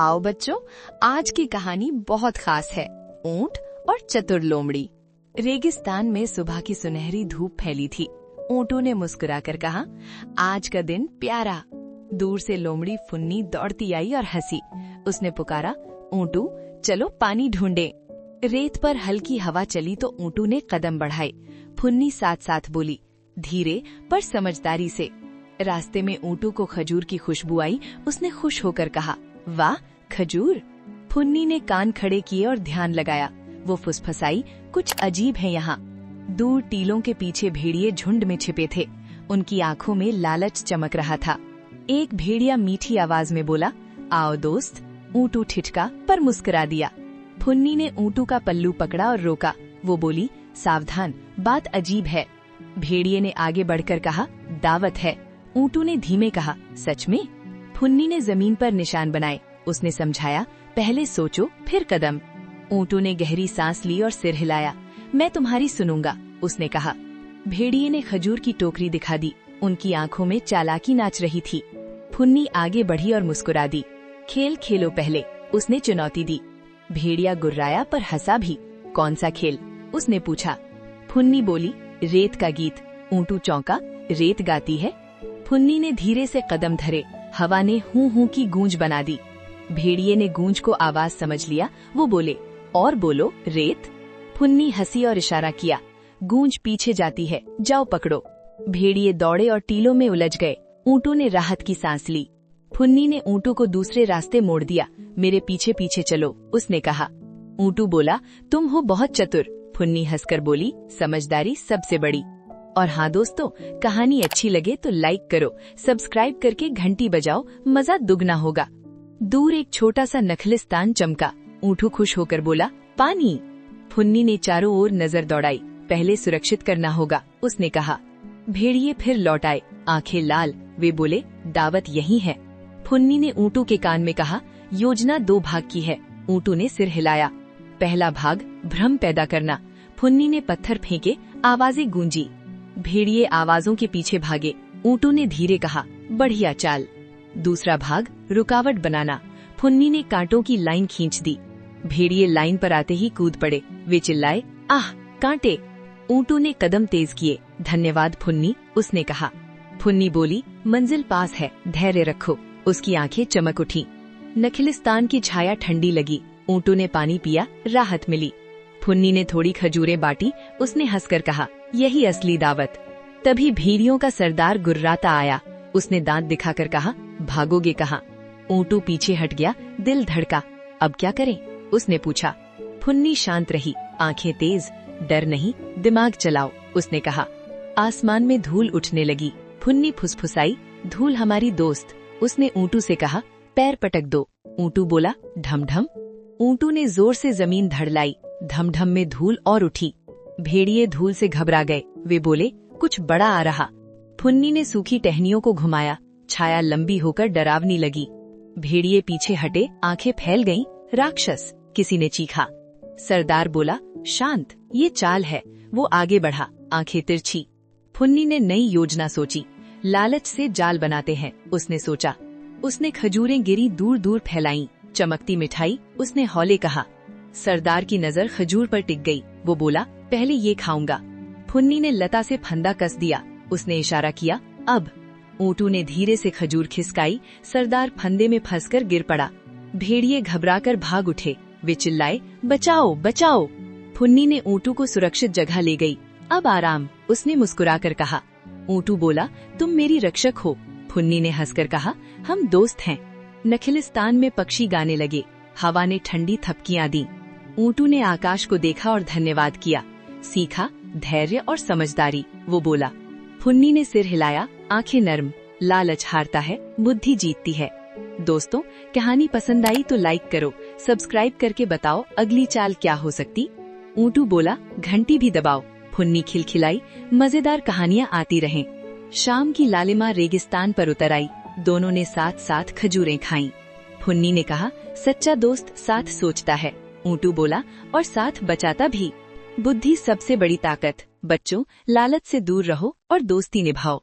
आओ बच्चों, आज की कहानी बहुत खास है। ऊंट और चतुर लोमड़ी। रेगिस्तान में सुबह की सुनहरी धूप फैली थी। ऊंटों ने मुस्कुराकर कहा, आज का दिन प्यारा। दूर से लोमड़ी फुन्नी दौड़ती आई और हंसी। उसने पुकारा, ऊंटू चलो पानी ढूंढे। रेत पर हल्की हवा चली तो ऊंटू ने कदम बढ़ाए। फुन्नी साथ साथ बोली, धीरे पर समझदारी से। रास्ते में ऊंटू को खजूर की खुशबू आई। उसने खुश होकर कहा, वाह खजूर। फुन्नी ने कान खड़े किए और ध्यान लगाया। वो फुसफुसाई, कुछ अजीब है यहाँ। दूर टीलों के पीछे भेड़िए झुंड में छिपे थे। उनकी आंखों में लालच चमक रहा था। एक भेड़िया मीठी आवाज में बोला, आओ दोस्त। ऊंटू ठिठका पर मुस्कुरा दिया। फुन्नी ने ऊंटू का पल्लू पकड़ा और रोका। वो बोली, सावधान, बात अजीब है। भेड़िए ने आगे बढ़कर कहा, दावत है। ऊंटू ने धीमे कहा, सच में? फुन्नी ने जमीन पर निशान बनाए। उसने समझाया, पहले सोचो फिर कदम। ऊंटू ने गहरी सांस ली और सिर हिलाया। मैं तुम्हारी सुनूंगा, उसने कहा। भेड़िए ने खजूर की टोकरी दिखा दी। उनकी आंखों में चालाकी नाच रही थी। फुन्नी आगे बढ़ी और मुस्कुरा दी। खेल खेलो पहले, उसने चुनौती दी। भेड़िया गुर्राया पर हंसा भी। कौन सा खेल? उसने पूछा। फुन्नी बोली, रेत का गीत। ऊंटू चौंका, रेत गाती है? फुन्नी ने धीरे से कदम धरे। हवा ने हूं हूं की गूंज बना दी। भेड़िए ने गूंज को आवाज समझ लिया। वो बोले, और बोलो रेत। फुन्नी हंसी और इशारा किया। गूंज पीछे जाती है, जाओ पकड़ो। भेड़िए दौड़े और टीलों में उलझ गए। ऊंटू ने राहत की सांस ली। फुन्नी ने ऊंटू को दूसरे रास्ते मोड़ दिया। मेरे पीछे पीछे चलो, उसने कहा। ऊंटू बोला, तुम हो बहुत चतुर। फुन्नी हंसकर बोली, समझदारी सबसे बड़ी। और हाँ दोस्तों, कहानी अच्छी लगे तो लाइक करो, सब्सक्राइब करके घंटी बजाओ, मजा दुगना होगा। दूर एक छोटा सा नखलिस्तान चमका। ऊंटू खुश होकर बोला, पानी। फुन्नी ने चारों ओर नजर दौड़ाई। पहले सुरक्षित करना होगा, उसने कहा। भेड़िए फिर लौट आए, आंखें लाल। वे बोले, दावत यही है। फुन्नी ने ऊंटू के कान में कहा, योजना 2 भाग की है। ऊंटू ने सिर हिलाया। पहला भाग, भ्रम पैदा करना। फुन्नी ने पत्थर फेंके, आवाजें गूंजी। भेड़िए आवाजों के पीछे भागे। ऊंटू ने धीरे कहा, बढ़िया चाल। दूसरा भाग, रुकावट बनाना। फुन्नी ने कांटों की लाइन खींच दी। भेड़िए लाइन पर आते ही कूद पड़े। वे चिल्लाए, आह कांटे। ऊंटू ने कदम तेज किए। धन्यवाद फुन्नी, उसने कहा। फुन्नी बोली, मंजिल पास है, धैर्य रखो। उसकी आंखें चमक उठी। नखिलिस्तान की छाया ठंडी लगी। ऊंटू ने पानी पिया, राहत मिली। फुन्नी ने थोड़ी खजूरें बांटी। उसने हंसकर कहा, यही असली दावत। तभी भेड़ियों का सरदार गुर्राता आया। उसने दांत दिखाकर कहा, भागोगे कहाँ? ऊंटू पीछे हट गया। दिल धड़का। अब क्या करें? उसने पूछा। फुन्नी शांत रही, आंखें तेज। डर नहीं, दिमाग चलाओ, उसने कहा। आसमान में धूल उठने लगी। फुन्नी फुसफुसाई, धूल हमारी दोस्त। उसने ऊंटू से कहा, पैर पटक दो। ऊंटू बोला, ढम ढम। ऊंटू ने जोर से जमीन धड़लाई। धम ढम में धूल और उठी। भेड़िए धूल से घबरा गए। वे बोले, कुछ बड़ा आ रहा। फुन्नी ने सूखी टहनियों को घुमाया। छाया लंबी होकर डरावनी लगी। भेड़िए पीछे हटे, आंखें फैल गईं। राक्षस, किसी ने चीखा। सरदार बोला, शांत, ये चाल है। वो आगे बढ़ा, आंखें तिरछी। फुन्नी ने नई योजना सोची। लालच से जाल बनाते हैं, उसने सोचा। उसने खजूरें गिरी दूर दूर फैलाईं। चमकती मिठाई, उसने हौले कहा। सरदार की नजर खजूर पर टिक गई। वो बोला, पहले ये खाऊंगा। फुन्नी ने लता से फंदा कस दिया। उसने इशारा किया, अब। ऊंटू ने धीरे से खजूर खिसकाई। सरदार फंदे में फंसकर गिर पड़ा। भेड़िए घबराकर भाग उठे। वे चिल्लाए, बचाओ बचाओ। फुन्नी ने ऊंटू को सुरक्षित जगह ले गई। अब आराम, उसने मुस्कुराकर कहा। ऊंटू बोला, तुम मेरी रक्षक हो। फुन्नी ने हंसकर कहा, हम दोस्त हैं। नखिलिस्तान में पक्षी गाने लगे। हवा ने ठंडी थपकियां दी। ऊंटू ने आकाश को देखा और धन्यवाद किया। सीखा धैर्य और समझदारी, वो बोला। फुन्नी ने सिर हिलाया, आंखें नर्म। लालच हारता है, बुद्धि जीतती है। दोस्तों, कहानी पसंद आई तो लाइक करो, सब्सक्राइब करके बताओ अगली चाल क्या हो सकती। ऊंटू बोला, घंटी भी दबाओ। फुन्नी खिलखिलाई, मजेदार कहानियां आती रहें। शाम की लालिमा रेगिस्तान पर उतर आई। दोनों ने साथ साथ खजूरें खाईं। फुन्नी ने कहा, सच्चा दोस्त साथ सोचता है। ऊंटू बोला, और साथ बचाता भी। बुद्धि सबसे बड़ी ताकत। बच्चों, लालच से दूर रहो और दोस्ती निभाओ।